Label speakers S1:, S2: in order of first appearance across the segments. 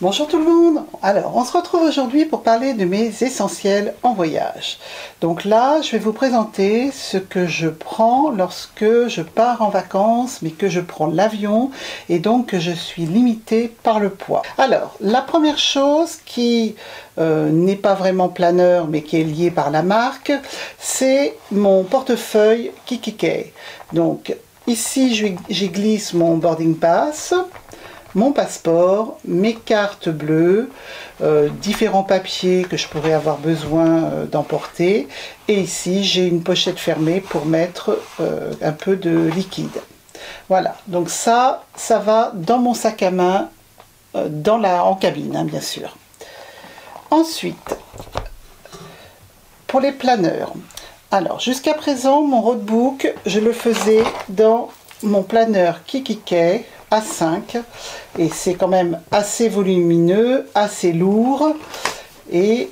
S1: Bonjour tout le monde. Alors, on se retrouve aujourd'hui pour parler de mes essentiels en voyage. Donc là, je vais vous présenter ce que je prends lorsque je pars en vacances, mais que je prends l'avion et donc que je suis limitée par le poids. Alors, la première chose qui n'est pas vraiment planeur, mais qui est liée par la marque, c'est mon portefeuille Kikikay. Donc, ici, j'y glisse mon boarding pass, mon passeport, mes cartes bleues, différents papiers que je pourrais avoir besoin d'emporter. Et ici, j'ai une pochette fermée pour mettre un peu de liquide. Voilà, donc ça va dans mon sac à main, en cabine, hein, bien sûr. Ensuite, pour les planeurs. Alors, jusqu'à présent, mon roadbook, je le faisais dans mon planeur Kikikay A5 et c'est quand même assez volumineux, assez lourd et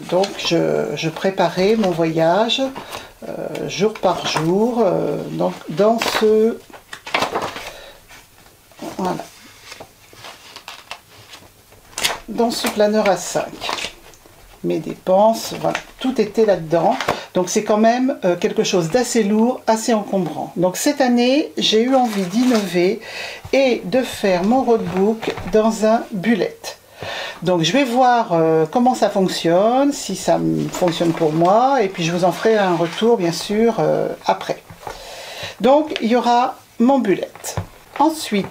S1: donc je préparais mon voyage jour par jour donc dans ce voilà, dans ce planeur A5. Mes dépenses, voilà, tout était là-dedans. Donc c'est quand même quelque chose d'assez lourd, assez encombrant. Donc cette année, j'ai eu envie d'innover et de faire mon roadbook dans un bullet. Donc je vais voir comment ça fonctionne, si ça fonctionne pour moi, et puis je vous en ferai un retour bien sûr après. Donc il y aura mon bullet. Ensuite,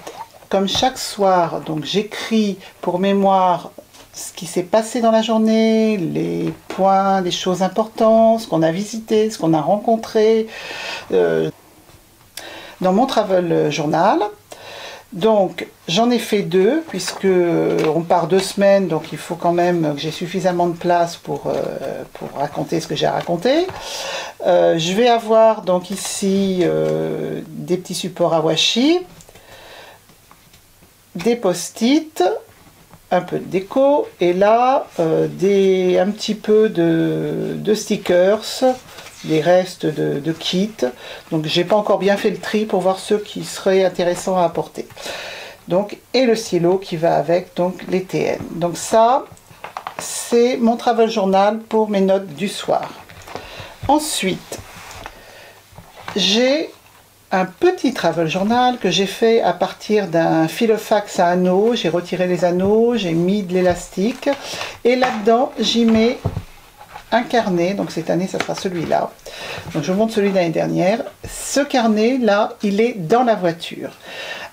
S1: comme chaque soir, donc j'écris pour mémoire ce qui s'est passé dans la journée, les points, les choses importantes, ce qu'on a visité, ce qu'on a rencontré dans mon travel journal. Donc j'en ai fait 2 puisque on part 2 semaines, donc il faut quand même que j'ai suffisamment de place pour raconter ce que j'ai à raconter. Je vais avoir donc ici des petits supports à washi, des post-it, un peu de déco et là un petit peu de stickers, des restes de kit. Donc j'ai pas encore bien fait le tri pour voir ceux qui seraient intéressants à apporter. Donc et le stylo qui va avec, donc les TN. Donc ça c'est mon travel journal pour mes notes du soir. Ensuite j'ai un petit travel journal que j'ai fait à partir d'un filofax à anneaux. J'ai retiré les anneaux, j'ai mis de l'élastique et là-dedans j'y mets un carnet. Donc cette année ça sera celui-là. Donc je vous montre celui de l'année dernière. Ce carnet là, il est dans la voiture.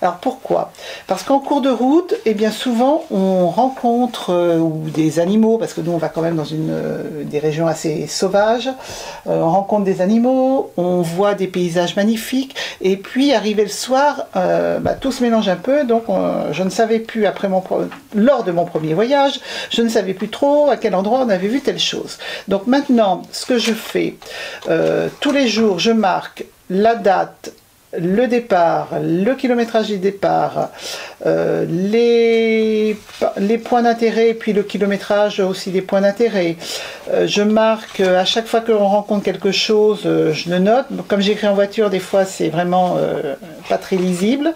S1: Alors pourquoi? Parce qu'en cours de route, eh bien souvent on rencontre ou des animaux, parce que nous on va quand même dans des régions assez sauvages, on rencontre des animaux, on voit des paysages magnifiques, et puis arrivé le soir, tout se mélange un peu, donc je ne savais plus, lors de mon premier voyage, je ne savais plus trop à quel endroit on avait vu telle chose. Donc maintenant, ce que je fais, tous les jours je marque la date, le départ, le kilométrage du départ, les points d'intérêt, puis le kilométrage aussi des points d'intérêt. Je marque à chaque fois que l'on rencontre quelque chose, je le note. Comme j'écris en voiture, des fois c'est vraiment pas très lisible.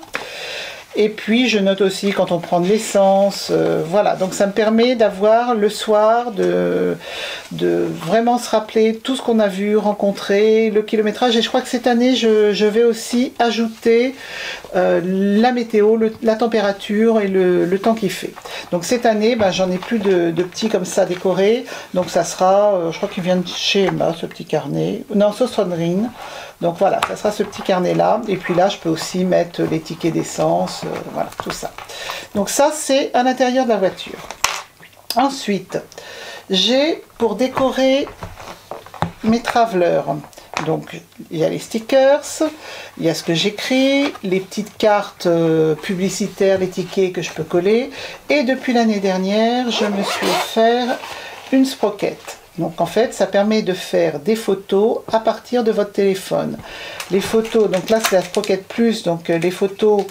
S1: Et puis je note aussi quand on prend de l'essence, voilà, donc ça me permet d'avoir le soir, de vraiment se rappeler tout ce qu'on a vu, rencontré, le kilométrage. Et je crois que cette année je vais aussi ajouter la météo, la température et le temps qu'il fait. Donc cette année j'en ai plus de petits comme ça décorés, donc ça sera, je crois qu'il vient de chez Emma ce petit carnet, non, Sosronrine. Donc voilà, ça sera ce petit carnet là, et puis là je peux aussi mettre les tickets d'essence, voilà, tout ça. Donc ça c'est à l'intérieur de la voiture. Ensuite, j'ai pour décorer mes travelers, donc il y a les stickers, il y a ce que j'écris, les petites cartes publicitaires, les tickets que je peux coller, et depuis l'année dernière, je me suis offert une sprocket. Donc en fait, ça permet de faire des photos à partir de votre téléphone. Les photos, donc là c'est la Sprocket Plus, donc les photos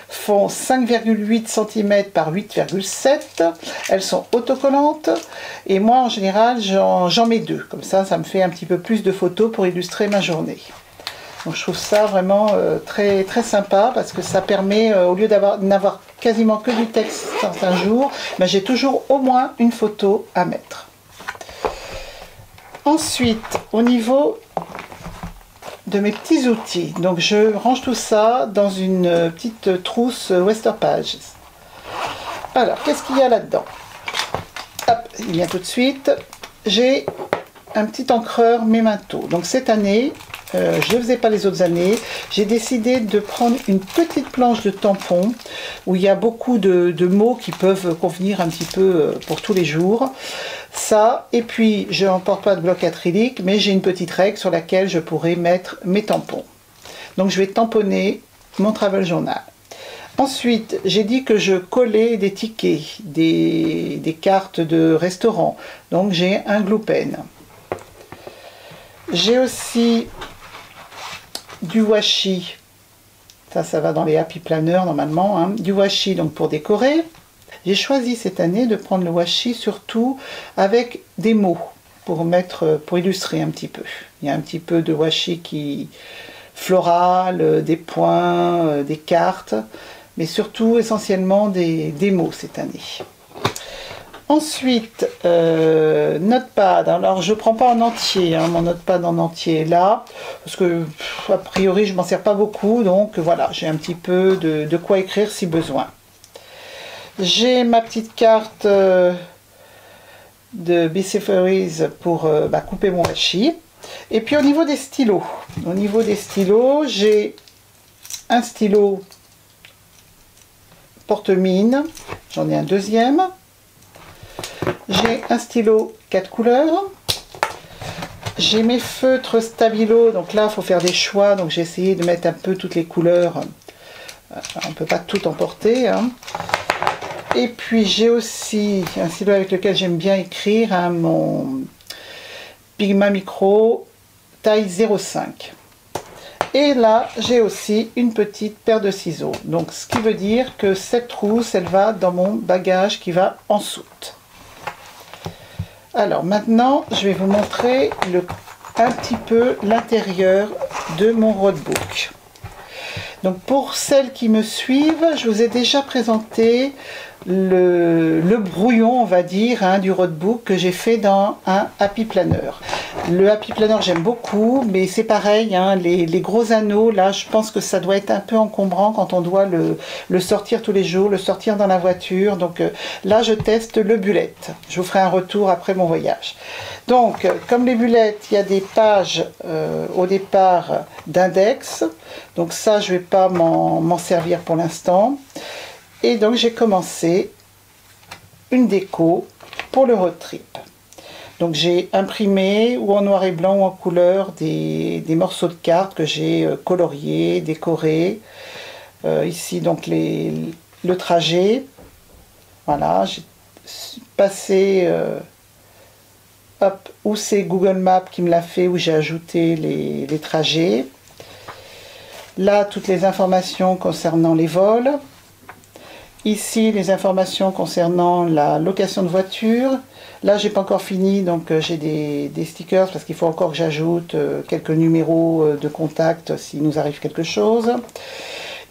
S1: font 5,8 cm par 8,7. Elles sont autocollantes et moi en général j'en mets 2. Comme ça me fait un petit peu plus de photos pour illustrer ma journée. Donc je trouve ça vraiment très, très sympa parce que ça permet, au lieu n'avoir quasiment que du texte certains jours, ben j'ai toujours au moins une photo à mettre. Ensuite, au niveau de mes petits outils, donc je range tout ça dans une petite trousse Western-Pages. Alors, qu'est-ce qu'il y a là-dedans? Hop, il vient tout de suite. J'ai un petit encreur Memento. Donc cette année, je ne le faisais pas les autres années, j'ai décidé de prendre une petite planche de tampon où il y a beaucoup de mots qui peuvent convenir un petit peu pour tous les jours. Ça, et puis je n'emporte pas de bloc acrylique, mais j'ai une petite règle sur laquelle je pourrais mettre mes tampons. Donc je vais tamponner mon travel journal. Ensuite, j'ai dit que je collais des tickets, des cartes de restaurant. Donc j'ai un glue pen. J'ai aussi du washi. Ça va dans les happy planners normalement. Hein. Du washi donc pour décorer. J'ai choisi cette année de prendre le washi surtout avec des mots pour illustrer un petit peu. Il y a un petit peu de washi floral, des points, des cartes, mais surtout essentiellement des mots cette année. Ensuite, notepad. Alors je ne prends pas en entier, hein, mon notepad en entier est là, parce que a priori je m'en sers pas beaucoup, donc voilà, j'ai un petit peu de quoi écrire si besoin. J'ai ma petite carte de Bicephorys pour couper mon washi. Et puis au niveau des stylos, j'ai un stylo porte-mine, j'en ai un deuxième. J'ai un stylo 4 couleurs. J'ai mes feutres Stabilo, donc là il faut faire des choix, donc j'ai essayé de mettre un peu toutes les couleurs. On ne peut pas tout emporter. Hein. Et puis j'ai aussi un stylo avec lequel j'aime bien écrire, hein, mon Pigma Micro taille 0,5. Et là j'ai aussi une petite paire de ciseaux. Donc ce qui veut dire que cette trousse, elle va dans mon bagage qui va en soute. Alors maintenant je vais vous montrer un petit peu l'intérieur de mon roadbook. Donc pour celles qui me suivent, je vous ai déjà présenté le brouillon, on va dire, hein, du roadbook que j'ai fait dans un Happy Planner. Le Happy Planner j'aime beaucoup, mais c'est pareil, hein, les gros anneaux, là je pense que ça doit être un peu encombrant quand on doit le sortir tous les jours, le sortir dans la voiture. Donc là je teste le bullet. Je vous ferai un retour après mon voyage. Donc comme les bullets, il y a des pages au départ d'index. Donc ça je ne vais pas m'en servir pour l'instant. Et donc j'ai commencé une déco pour le road trip. Donc j'ai imprimé ou en noir et blanc ou en couleur des morceaux de cartes que j'ai coloriés, décorés. Ici donc le trajet. Voilà, j'ai passé où c'est Google Maps qui me l'a fait, où j'ai ajouté les trajets. Là toutes les informations concernant les vols. Ici, les informations concernant la location de voiture. Là, j'ai pas encore fini, donc j'ai des stickers parce qu'il faut encore que j'ajoute quelques numéros de contact s'il nous arrive quelque chose.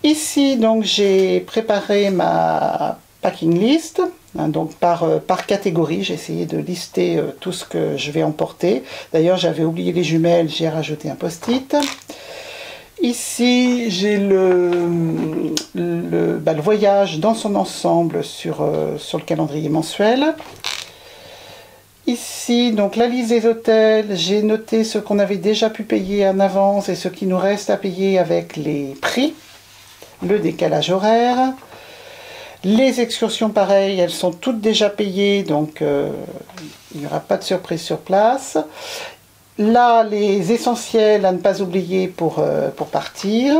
S1: Ici, donc, j'ai préparé ma packing list, hein, donc par catégorie. J'ai essayé de lister tout ce que je vais emporter. D'ailleurs, j'avais oublié les jumelles, j'ai rajouté un post-it. Ici, j'ai le voyage dans son ensemble sur le calendrier mensuel. Ici, donc la liste des hôtels, j'ai noté ce qu'on avait déjà pu payer en avance et ce qui nous reste à payer avec les prix, le décalage horaire. Les excursions, pareil, elles sont toutes déjà payées, donc il n'y aura pas de surprise sur place. Là, les essentiels à ne pas oublier pour partir.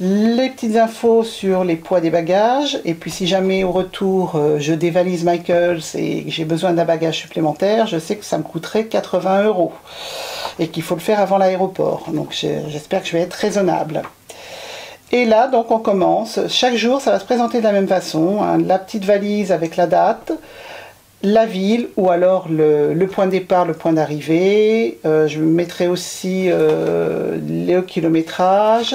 S1: Les petites infos sur les poids des bagages. Et puis si jamais au retour, je dévalise Michaels et que j'ai besoin d'un bagage supplémentaire, je sais que ça me coûterait 80 € et qu'il faut le faire avant l'aéroport. Donc j'espère que je vais être raisonnable. Et là, donc on commence. Chaque jour, ça va se présenter de la même façon. Hein, la petite valise avec la date. la ville ou alors le point de départ, le point d'arrivée. Je mettrai aussi le kilométrage.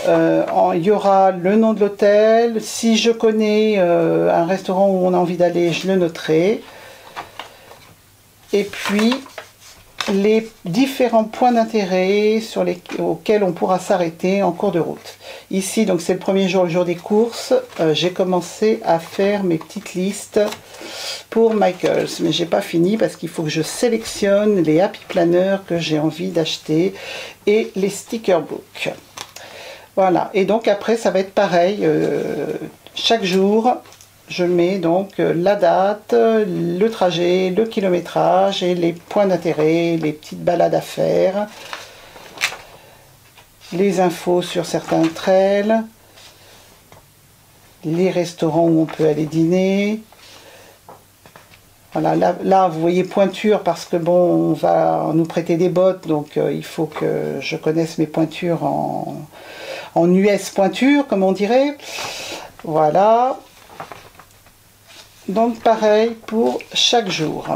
S1: Il y aura le nom de l'hôtel. Si je connais un restaurant où on a envie d'aller, je le noterai. Et puis les différents points d'intérêt auxquels on pourra s'arrêter en cours de route. Ici, donc c'est le premier jour, le jour des courses. J'ai commencé à faire mes petites listes pour Michaels, mais j'ai pas fini parce qu'il faut que je sélectionne les happy planners que j'ai envie d'acheter et les sticker books. Voilà, et donc après ça va être pareil, chaque jour je mets donc la date, le trajet, le kilométrage et les points d'intérêt, les petites balades à faire, les infos sur certains trails, les restaurants où on peut aller dîner. Voilà, là vous voyez pointure parce que bon, on va nous prêter des bottes, donc il faut que je connaisse mes pointures en US pointure, comme on dirait. Voilà. Donc pareil pour chaque jour.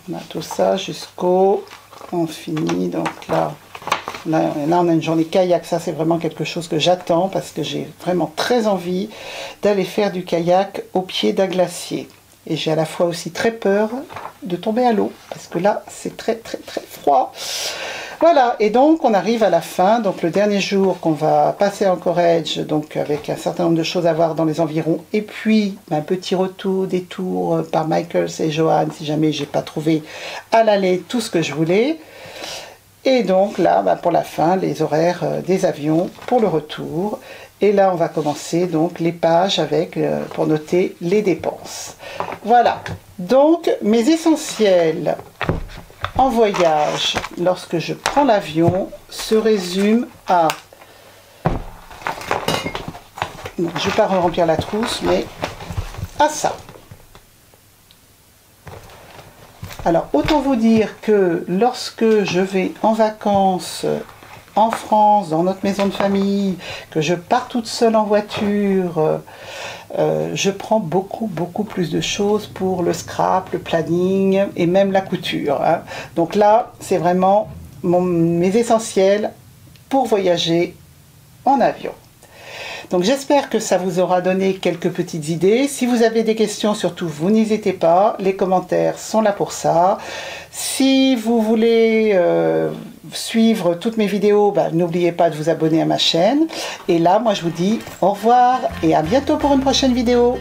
S1: On a tout ça jusqu'au... On finit, donc là on a une journée kayak. Ça c'est vraiment quelque chose que j'attends parce que j'ai vraiment très envie d'aller faire du kayak au pied d'un glacier. Et j'ai à la fois aussi très peur de tomber à l'eau parce que là c'est très froid. Voilà, et donc on arrive à la fin, donc le dernier jour qu'on va passer en Courage, donc avec un certain nombre de choses à voir dans les environs, et puis un petit détour par Michaels et Johan, si jamais j'ai pas trouvé à l'aller tout ce que je voulais. Et donc là, pour la fin, les horaires des avions pour le retour. Et là, on va commencer donc les pages avec pour noter les dépenses. Voilà, donc mes essentiels en voyage, lorsque je prends l'avion, se résume à... Non, je ne vais pas remplir la trousse, mais à ça. Alors, autant vous dire que lorsque je vais en vacances en France, dans notre maison de famille, que je pars toute seule en voiture, je prends beaucoup plus de choses pour le scrap, le planning et même la couture. Hein. Donc là, c'est vraiment mes essentiels pour voyager en avion. Donc j'espère que ça vous aura donné quelques petites idées. Si vous avez des questions, surtout, vous n'hésitez pas. Les commentaires sont là pour ça. Si vous voulez suivre toutes mes vidéos, n'oubliez pas de vous abonner à ma chaîne. Et là, moi, je vous dis au revoir et à bientôt pour une prochaine vidéo.